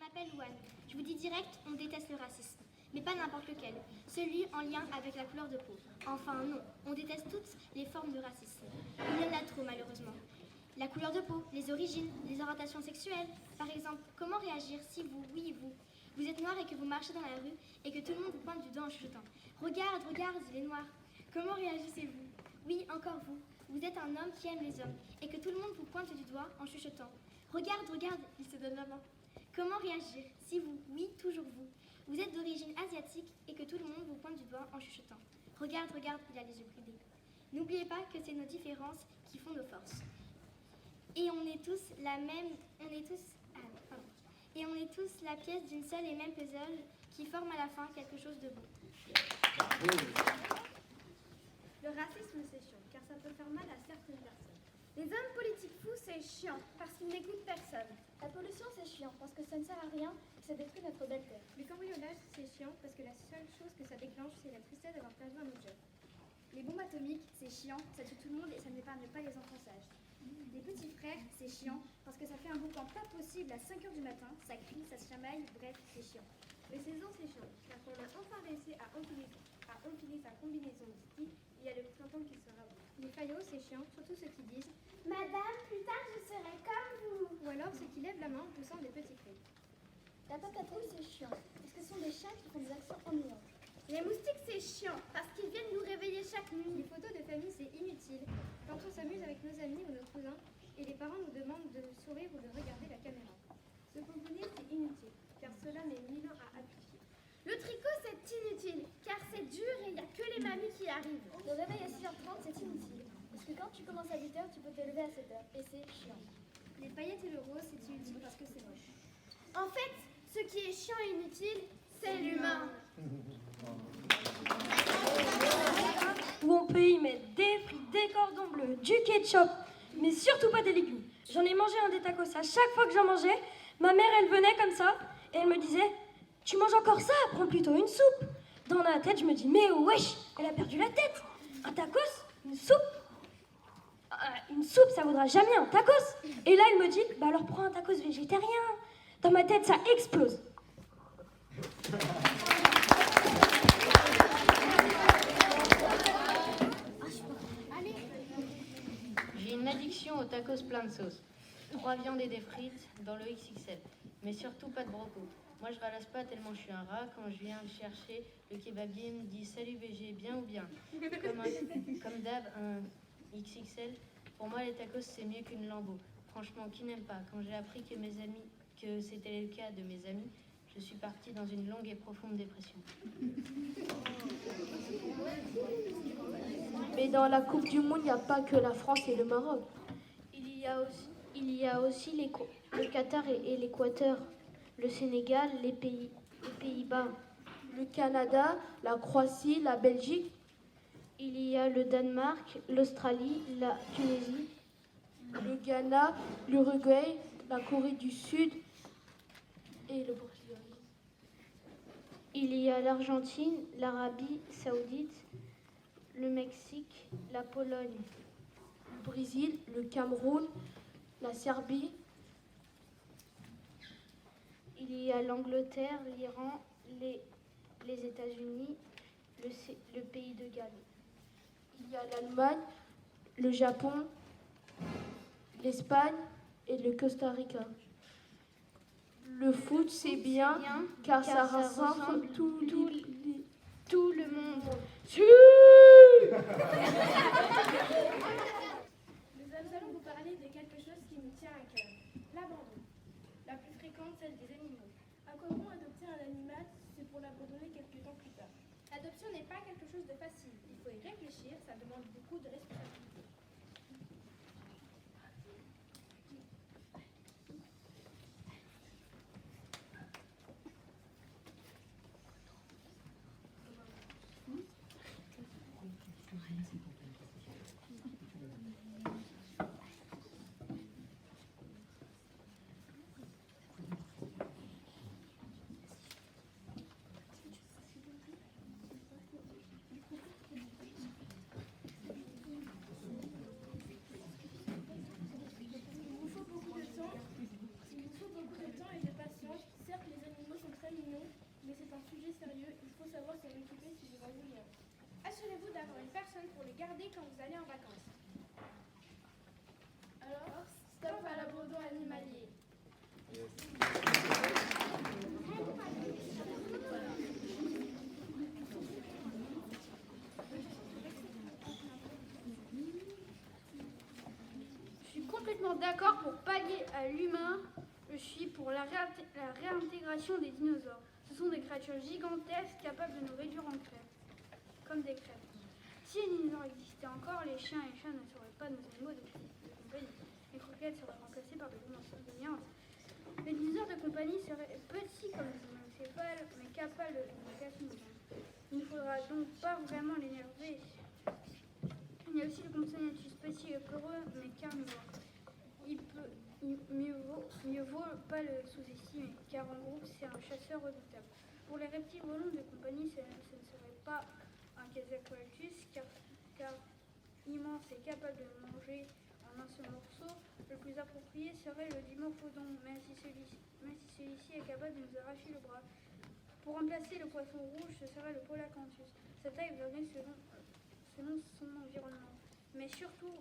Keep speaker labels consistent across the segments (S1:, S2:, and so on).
S1: m'appelle Louane. Je vous dis direct, on déteste le racisme. Mais pas n'importe lequel, celui en lien avec la couleur de peau. Enfin non, on déteste toutes les formes de racisme. Il y en a trop malheureusement. La couleur de peau, les origines, les orientations sexuelles. Par exemple, comment réagir si vous, oui vous êtes noir et que vous marchez dans la rue et que tout le monde vous pointe du doigt en chuchotant. Regarde, regarde, il est noir. Comment réagissez-vous? Oui, encore vous. Vous êtes un homme qui aime les hommes et que tout le monde vous pointe du doigt en chuchotant. Regarde, regarde, il se donne la main. Comment réagir si vous, oui, toujours vous êtes d'origine asiatique et que tout le monde vous pointe du doigt en chuchotant. Regarde, regarde, il a les yeux bridés. N'oubliez pas que c'est nos différences qui font nos forces. Et on est tous la même, Et on est tous la pièce d'une seule et même puzzle qui forme à la fin quelque chose de beau.
S2: Le racisme, c'est chiant, car ça peut faire mal à certaines personnes. Les hommes politiques fous, c'est chiant, parce qu'ils n'écoutent personne.
S3: La pollution, c'est chiant, parce que ça ne sert à rien et ça détruit notre belle terre.
S2: Le cambriolage, c'est chiant, parce que la seule chose que ça déclenche, c'est la tristesse d'avoir perdu un objet.
S3: Les bombes atomiques, c'est chiant, ça tue tout le monde et ça n'épargne pas les enfants sages.
S2: Les petits frères, c'est chiant, parce que ça fait un boucan pas possible à 5h du matin, ça crie, ça se chamaille, bref, c'est chiant. Les saisons, c'est chiant, car quand on a enfin réussi à empiler sa combinaison de ski, il y a le printemps qui sera beau. Les faillots, c'est chiant, surtout ceux qui disent «
S4: Madame, plus tard je serai comme vous »
S2: ou alors ceux qui lèvent la main en poussant des petits cris.
S3: La patrouille, c'est chiant, parce que ce sont des chiens qui font des actions ennuyantes.
S2: Les moustiques, c'est chiant, parce qu'ils viennent nous réveiller chaque nuit. Les photos de famille, c'est inutile. Quand on s'amuse avec nos amis ou nos cousins, et les parents nous demandent de sourire ou de regarder la caméra. Se composer, c'est inutile, car cela met 1000 ans à appliquer. Le tricot, c'est inutile, car c'est dur et il n'y a que les mamies qui arrivent.
S3: Le réveil à 6h30, c'est inutile, parce que quand tu commences à 8h, tu peux te lever à 7h, et c'est chiant.
S2: Les paillettes et le rose, c'est inutile parce que c'est moche. En fait, ce qui est chiant et inutile, c'est l'humain.
S5: Où on peut y mettre des frites, des cordons bleus, du ketchup, mais surtout pas des légumes. J'en ai mangé un des tacos à chaque fois que j'en mangeais. Ma mère, elle venait comme ça et elle me disait « Tu manges encore ça? Prends plutôt une soupe !» Dans la tête, je me dis « Mais wesh, elle a perdu la tête! Un tacos? Une soupe? Une soupe, ça vaudra jamais un tacos !» Et là, elle me dit « Bah alors prends un tacos végétarien !» Dans ma tête, ça explose.
S6: J'ai une addiction aux tacos plein de sauce. 3 viandes et des frites dans le XXL. Mais surtout pas de broco. Moi je ralasse pas tellement je suis un rat. Quand je viens chercher, le kebabier me dit salut VG, bien ou bien. Comme d'hab, un XXL. Pour moi les tacos c'est mieux qu'une lambeau. Franchement, qui n'aime pas? Quand j'ai appris que c'était le cas de mes amis, je suis partie dans une longue et profonde dépression.
S7: Mais dans la Coupe du Monde, il n'y a pas que la France et le Maroc.
S8: Il y a aussi le Qatar et l'Équateur, le Sénégal, les Pays-Bas.
S7: Le Canada, la Croatie, la Belgique.
S8: Il y a le Danemark, l'Australie, la Tunisie.
S7: Le Ghana, l'Uruguay, la Corée du Sud et le Portugal.
S8: Il y a l'Argentine, l'Arabie Saoudite, le Mexique, la Pologne.
S7: Le Brésil, le Cameroun, la Serbie.
S8: Il y a l'Angleterre, l'Iran, les États-Unis, le pays de Galles.
S7: Il y a l'Allemagne, le Japon, l'Espagne et le Costa Rica. Le foot, c'est bien, car ça rassemble tout
S8: le monde.
S2: Nous allons vous parler de quelque chose qui nous tient à cœur. L'abandon. La plus fréquente, celle des animaux. À quoi bon adopter un animal si c'est pour l'abandonner quelques temps plus tard? L'adoption n'est pas quelque chose de facile. Il faut y réfléchir, ça demande beaucoup de responsabilité. sur une personne pour les garder quand vous allez en vacances. Alors, stop à l'abandon animalier.
S9: Je suis complètement d'accord pour pallier à l'humain. Je suis pour la réintégration des dinosaures. Ce sont des créatures gigantesques capables de nous réduire en crêpes, comme des crêpes. Si les dinosaures existaient encore, les chiens et les chats ne seraient pas nos animaux de compagnie. Les croquettes seraient remplacées par des dinosaures de viande. Les dinosaures de compagnie seraient petits comme des hémicéphales, mais capables de casser une jambe. Il ne faudra donc pas vraiment l'énerver. Il y a aussi le Compsognathus petit et peureux, mais carnivore. Mieux vaut pas le sous-estimer, car en groupe, c'est un chasseur redoutable. Pour les reptiles volants de compagnie, ce ne serait pas un Quetzalcoatlus, car immense et capable de manger en un seul morceau. Le plus approprié serait le dimorphodon, même si celui-ci est capable de nous arracher le bras. Pour remplacer le poisson rouge, ce serait le Polacanthus. Sa taille varie selon son environnement. Mais surtout,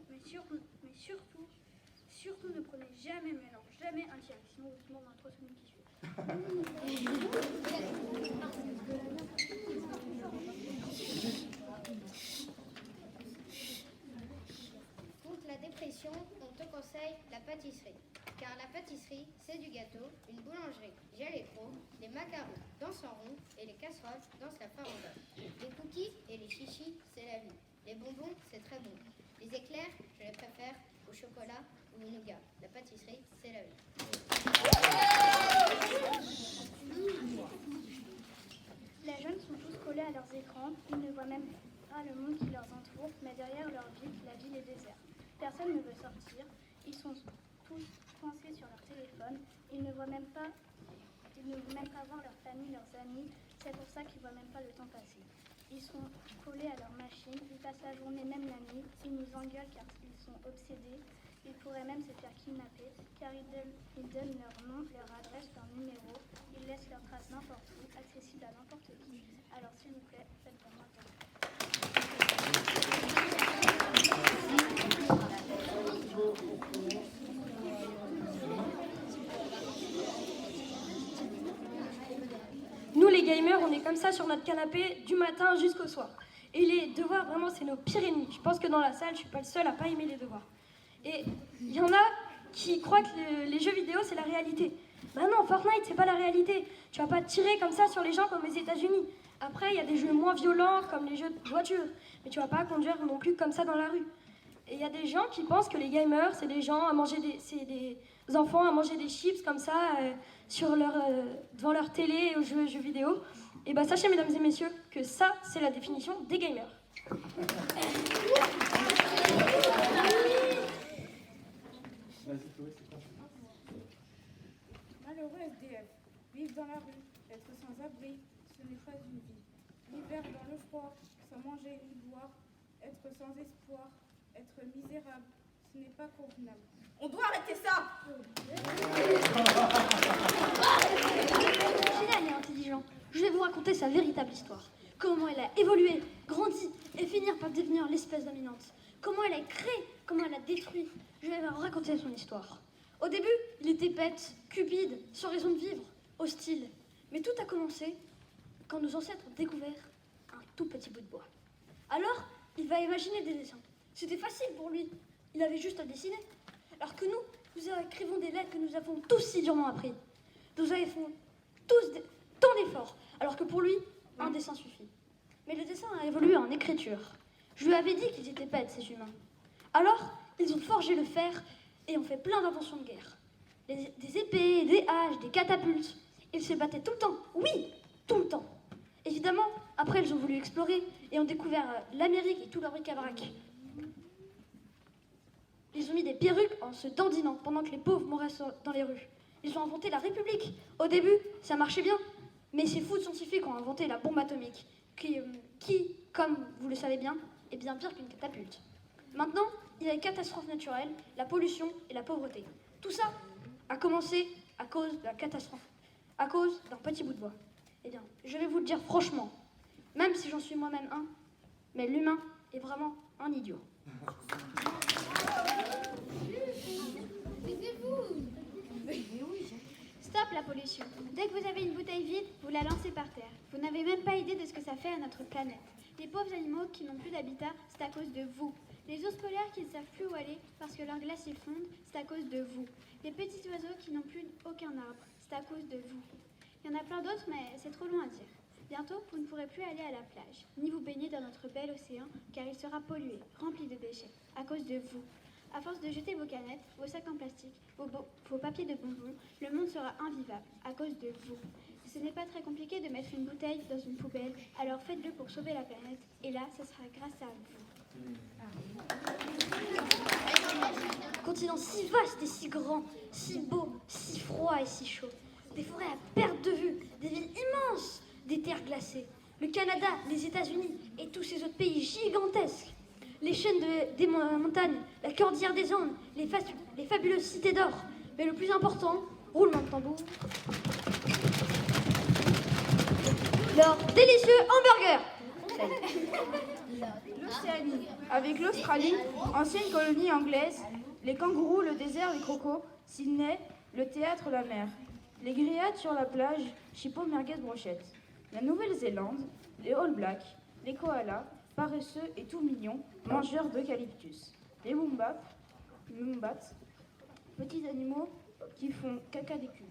S9: ne prenez jamais, mais alors jamais un tigre, sinon vous tombez dans le tronçonneau qui suit.
S10: Contre la dépression, on te conseille la pâtisserie. Car la pâtisserie, c'est du gâteau, une boulangerie, j'ai les crocs, les macarons dansent en rond et les casseroles dansent la farandole. Les cookies et les chichis, c'est la vie. Les bonbons, c'est très bon. Les éclairs, je les préfère au chocolat ou au nougat. La pâtisserie, c'est la vie.
S3: Les jeunes sont tous collés à leurs écrans, ils ne voient même pas le monde qui leur entoure, mais derrière leur ville, la ville est déserte. Personne ne veut sortir, ils sont tous coincés sur leur téléphone, ils ne veulent même pas voir leur famille, leurs amis, c'est pour ça qu'ils ne voient même pas le temps passer. Ils sont collés à leur machine, ils passent la journée, même la nuit, ils nous engueulent car ils sont obsédés, ils pourraient même se faire kidnapper car ils donnent leur nom, leur adresse, leur numéro, ils laissent leurs traces n'importe où, accessibles à n'importe qui. Alors s'il vous plaît, faites pour moi attention.
S5: Nous les gamers, on est comme ça sur notre canapé du matin jusqu'au soir. Et les devoirs, vraiment, c'est nos pires ennemis. Je pense que dans la salle, je suis pas le seul à pas aimer les devoirs. Et il y en a qui croient que les jeux vidéo, c'est la réalité. Bah non, Fortnite, c'est pas la réalité. Tu vas pas tirer comme ça sur les gens comme aux États-Unis. Après, il y a des jeux moins violents comme les jeux de voiture. Mais tu vas pas conduire non plus comme ça dans la rue. Et il y a des gens qui pensent que les gamers, c'est des gens à manger c'est des enfants à manger des chips comme ça devant leur télé et aux jeux vidéo. Et bah sachez, mesdames et messieurs, que ça, c'est la définition des gamers.
S9: Malheureux SDF, vivre dans la rue, être sans abri, ce n'est pas une vie. L'hiver dans le froid, sans manger ni boire, être sans espoir, être misérable, ce n'est pas convenable.
S2: On doit arrêter ça!
S3: Génial et intelligent. Je vais vous raconter sa véritable histoire. Comment elle a évolué, grandi et finir par devenir l'espèce dominante. Comment elle a créé, comment elle a détruit. Je vais vous raconter son histoire. Au début, il était bête, cupide, sans raison de vivre, hostile. Mais tout a commencé quand nos ancêtres ont découvert un tout petit bout de bois. Alors, il va imaginer des dessins. C'était facile pour lui. Il avait juste à dessiner. Alors que nous écrivons des lettres que nous avons tous si durement appris. Nous avons tous tant d'efforts, alors que pour lui, un dessin suffit. Mais le dessin a évolué en écriture. Je lui avais dit qu'ils étaient bêtes, ces humains. Alors, ils ont forgé le fer et ont fait plein d'inventions de guerre. Des épées, des haches, des catapultes. Ils se battaient tout le temps. Oui, tout le temps. Évidemment, après, ils ont voulu explorer et ont découvert l'Amérique et tout leur bric-à-brac. Ils ont mis des perruques en se dandinant pendant que les pauvres mouraient dans les rues. Ils ont inventé la République. Au début, ça marchait bien. Mais ces fous scientifiques ont inventé la bombe atomique, qui, comme vous le savez bien, est bien pire qu'une catapulte. Maintenant, il y a les catastrophes naturelles, la pollution et la pauvreté. Tout ça a commencé à cause de la catastrophe, à cause d'un petit bout de bois. Eh bien, je vais vous le dire franchement, même si j'en suis moi-même un, mais l'humain est vraiment un idiot.
S2: Stop la pollution. Dès que vous avez une bouteille vide, vous la lancez par terre. Vous n'avez même pas idée de ce que ça fait à notre planète. Les pauvres animaux qui n'ont plus d'habitat, c'est à cause de vous. Les ours polaires qui ne savent plus où aller parce que leurs glaciers fondent, c'est à cause de vous. Les petits oiseaux qui n'ont plus aucun arbre, c'est à cause de vous. Il y en a plein d'autres, mais c'est trop long à dire. Bientôt, vous ne pourrez plus aller à la plage, ni vous baigner dans notre bel océan, car il sera pollué, rempli de déchets, à cause de vous. À force de jeter vos canettes, vos sacs en plastique, vos papiers de bonbons, le monde sera invivable, à cause de vous. Ce n'est pas très compliqué de mettre une bouteille dans une poubelle, alors faites-le pour sauver la planète, et là, ce sera grâce à vous.
S3: Un continent si vaste et si grand, si beau, si froid et si chaud. Des forêts à perte de vue, des villes immenses, des terres glacées. Le Canada, les États-Unis et tous ces autres pays gigantesques. Les chaînes des montagnes, la cordillère des Andes, les fabuleuses cités d'or. Mais le plus important, roulement de tambour, leur délicieux hamburger.
S11: L'Océanie, avec l'Australie, ancienne colonie anglaise, les kangourous, le désert, les crocos, Sydney, le théâtre, la mer, les grillades sur la plage, chipot, merguez, brochette, la Nouvelle-Zélande, les All Blacks, les koalas, paresseux et tout mignons, mangeurs d'eucalyptus, les wombats, petits animaux qui font caca des cubes.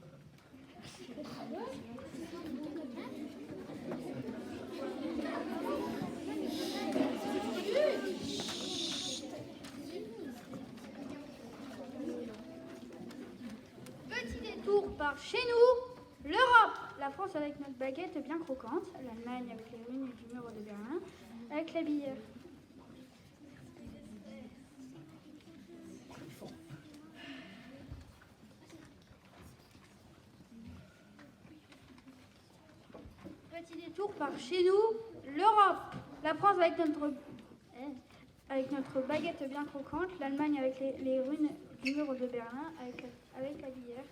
S9: Petit détour par chez nous, l'Europe. La France avec notre baguette bien croquante, l'Allemagne avec les ruines du mur de Berlin, avec la bière. Petit détour par chez nous, l'Europe. La France avec notre baguette bien croquante, l'Allemagne avec les ruines du mur de Berlin, avec la bière.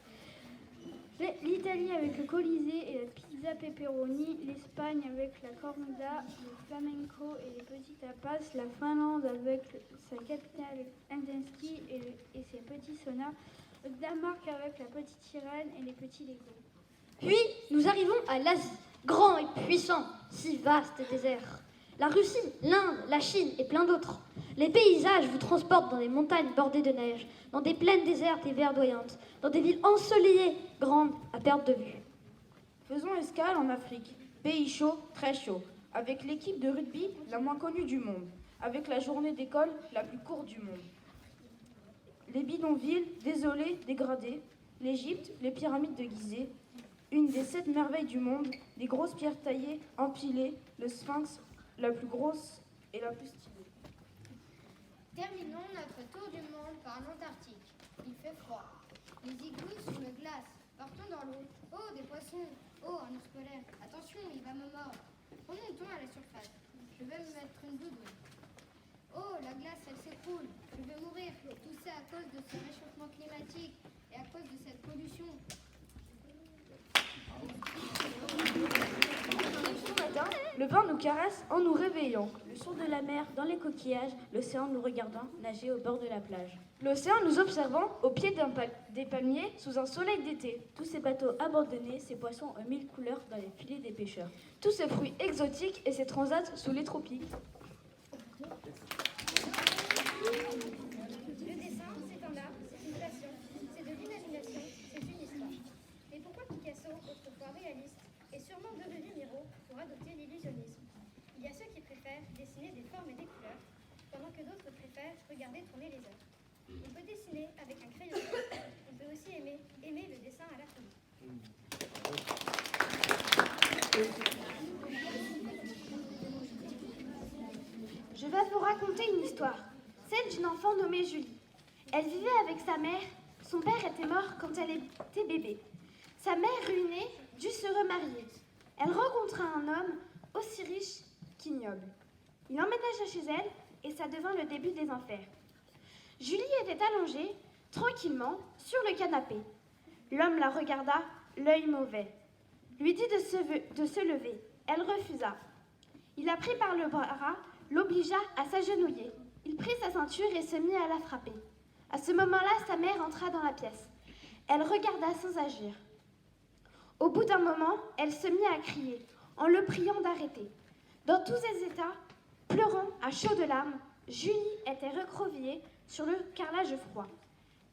S9: L'Italie avec le Colisée et la pizza pepperoni, l'Espagne avec la corrida, le flamenco et les petits tapas, la Finlande avec sa capitale Helsinki et ses petits saunas, le Danemark avec la petite sirène et les petits Legos.
S3: Puis, nous arrivons à l'Asie, grand et puissant, si vaste et désert. La Russie, l'Inde, la Chine et plein d'autres. Les paysages vous transportent dans des montagnes bordées de neige, dans des plaines désertes et verdoyantes, dans des villes ensoleillées, grandes, à perte de vue.
S11: Faisons escale en Afrique, pays chaud, très chaud, avec l'équipe de rugby la moins connue du monde, avec la journée d'école la plus courte du monde. Les bidonvilles, désolés, dégradés, l'Égypte, les pyramides de Gizeh, une des 7 merveilles du monde, des grosses pierres taillées, empilées, le sphinx, la plus grosse et la plus stylée.
S10: Terminons notre tour du monde par l'Antarctique. Il fait froid. Les igloos sous la glace. Partons dans l'eau. Oh, des poissons. Oh, un ours polaire. Attention, il va me mordre. Remontons à la surface. Je vais me mettre une doudoune. Oh, la glace, elle s'écroule. Je vais mourir. Tout ça à cause de ce réchauffement climatique et à cause de cette pollution.
S11: Le vent nous caresse en nous réveillant. Le son de la mer dans les coquillages, l'océan nous regardant nager au bord de la plage. L'océan nous observant au pied des palmiers sous un soleil d'été. Tous ces bateaux abandonnés, ces poissons aux 1000 couleurs dans les filets des pêcheurs. Tous ces fruits exotiques et ces transats sous les tropiques.
S2: Le dessin, c'est un art, c'est une passion, c'est de l'imagination, c'est une histoire. Mais pourquoi Picasso, autrefois réaliste, est sûrement devenu Miro pour adopter l'illusionnisme? Il y a ceux qui préfèrent dessiner des formes et des couleurs, pendant que d'autres préfèrent regarder tourner les œuvres. On peut dessiner avec un crayon, on peut aussi aimer le dessin à la folie.
S4: Je vais vous raconter une histoire, celle d'une enfant nommée Julie. Elle vivait avec sa mère. Son père était mort quand elle était bébé. Sa mère, ruinée, dut se remarier. Elle rencontra un homme aussi riche qu'ignoble. Il emménagea chez elle et ça devint le début des enfers. Julie était allongée, tranquillement, sur le canapé. L'homme la regarda, l'œil mauvais. Lui dit de se lever. Elle refusa. Il la prit par le bras, l'obligea à s'agenouiller. Il prit sa ceinture et se mit à la frapper. À ce moment-là, sa mère entra dans la pièce. Elle regarda sans agir. Au bout d'un moment, elle se mit à crier, en le priant d'arrêter. Dans tous ses états, pleurant à chaudes larmes, Julie était recroquevillée sur le carrelage froid.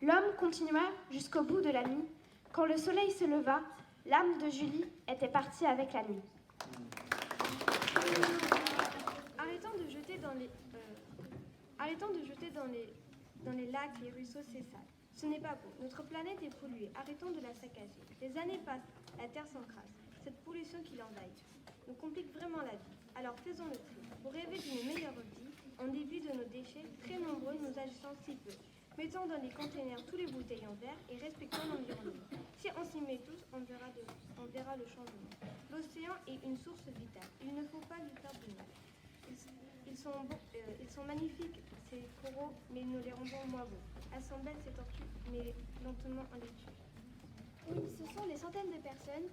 S4: L'homme continua jusqu'au bout de la nuit. Quand le soleil se leva, l'âme de Julie était partie avec la nuit.
S5: Arrêtons de jeter dans les lacs, les ruisseaux, c'est sale. Ce n'est pas beau. Notre planète est polluée. Arrêtons de la saccager. Les années passent, la terre s'encrasse. Cette pollution qui l'envahit nous complique vraiment la vie. Alors faisons le tri. Pour rêver d'une meilleure vie, en début de nos déchets, très nombreux, nous agissons si peu. Mettons dans les containers tous les bouteilles en verre et respectons l'environnement. Si on s'y met tous, on verra le changement. L'océan est une source vitale. Il ne faut pas lui faire de mal. Ils sont magnifiques, ces coraux, mais nous les rendons moins beaux. Elles sont belles, ces tortues, mais lentement on les tue.
S2: Oui, ce sont des centaines de personnes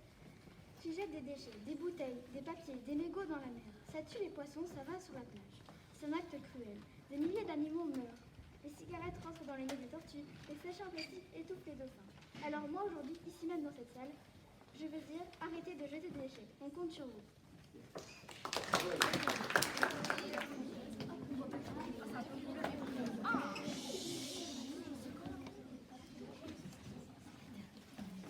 S2: qui jettent des déchets, des bouteilles, des papiers, des mégots dans la mer. Ça tue les poissons, ça va sur la plage. C'est un acte cruel. Des milliers d'animaux meurent. Les cigarettes rentrent dans les nez des tortues, les flèches en plastique étouffent les dauphins. Alors moi aujourd'hui, ici même dans cette salle, je veux dire, arrêtez de jeter des déchets. On compte sur vous.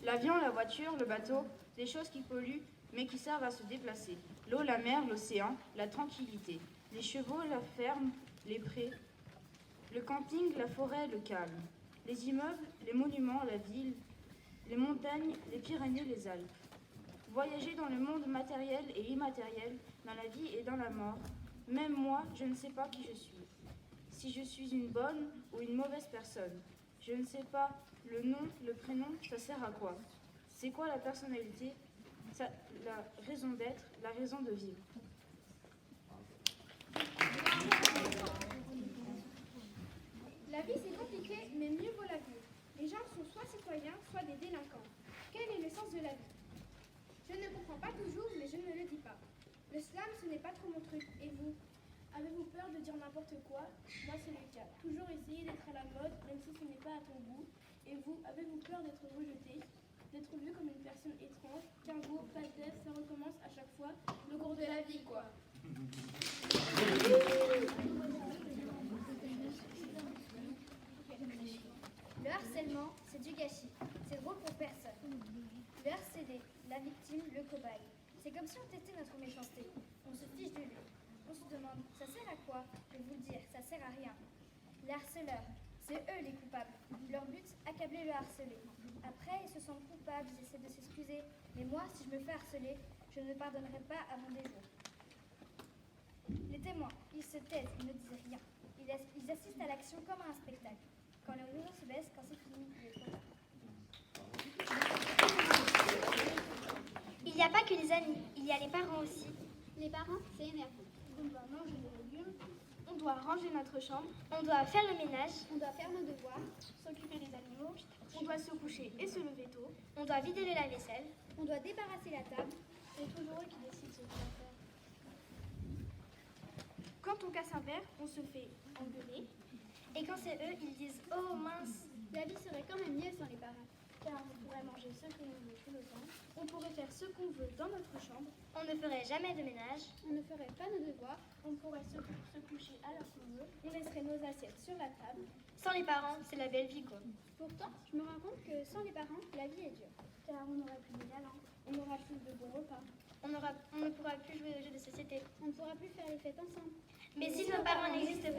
S11: L'avion, la voiture, le bateau, des choses qui polluent, mais qui servent à se déplacer. L'eau, la mer, l'océan, la tranquillité. Les chevaux, la ferme, les prés. Le camping, la forêt, le calme. Les immeubles, les monuments, la ville, les montagnes, les Pyrénées, les Alpes. Voyager dans le monde matériel et immatériel, dans la vie et dans la mort. Même moi, je ne sais pas qui je suis. Si je suis une bonne ou une mauvaise personne. Je ne sais pas. Le nom, le prénom, ça sert à quoi? C'est quoi la personnalité? La raison d'être, la raison de vivre.
S2: La vie c'est compliqué, mais mieux vaut la vivre. Les gens sont soit citoyens, soit des délinquants. Quel est le sens de la vie? Je ne comprends pas toujours, mais je ne le dis pas. Le slam, ce n'est pas trop mon truc. Et vous? Avez-vous peur de dire n'importe quoi? Moi, c'est le cas. Toujours essayer d'être à la mode, même si ce n'est pas à ton goût. Et vous, avez-vous peur d'être rejeté? D'être vu comme une personne étrange? Qu'un jour, pas de test, ça recommence à chaque fois. Le cours de la vie, quoi.
S10: Le harcèlement, c'est du gâchis. C'est drôle pour personne. Le harcelé, la victime, le cobaye. C'est comme si on testait notre méchanceté. On se fiche de lui. On se demande, ça sert à quoi? Je vais vous le dire, ça sert à rien. Les harceleurs, c'est eux les coupables. Leur but, accabler le harcelé. Après, ils se sentent coupables, ils essaient de s'excuser. Mais moi, si je me fais harceler, je ne pardonnerai pas avant des jours. Les témoins, ils se taisent, ils ne disent rien. Ils assistent à l'action comme à un spectacle. Quand le rideau se baisse, quand c'est fini, il est trop tard.
S1: Il n'y a pas que les amis, il y a les parents aussi.
S2: Les parents, c'est énervant. On doit manger des légumes, on doit ranger notre chambre,
S1: On doit faire le ménage,
S2: on doit faire nos devoirs, s'occuper des animaux, on doit se coucher et se lever tôt,
S1: on doit vider le lave-vaisselle.
S2: on doit débarrasser la table. C'est toujours eux qui décident ce qu'on va faire. Quand on casse un verre, on se fait engueuler.
S1: Et quand c'est eux, ils disent « Oh mince !»
S2: La vie serait quand même mieux sans les parents, car on pourrait manger ce que l'on veut tout le temps, on pourrait faire ce qu'on veut dans notre chambre,
S1: On ne ferait jamais de ménage.
S2: on ne ferait pas nos devoirs, on pourrait se coucher à l'heure qu'on veut, on laisserait nos assiettes sur la table.
S1: Sans les parents, c'est la belle vie quoi.
S2: Pourtant, je me rends compte que sans les parents, la vie est dure, car on n'aurait plus de la langue, on n'aura plus de bons repas,
S1: On ne pourra plus jouer aux jeux de société.
S2: on ne pourra plus faire les fêtes ensemble.
S1: Mais si nos parents n'existent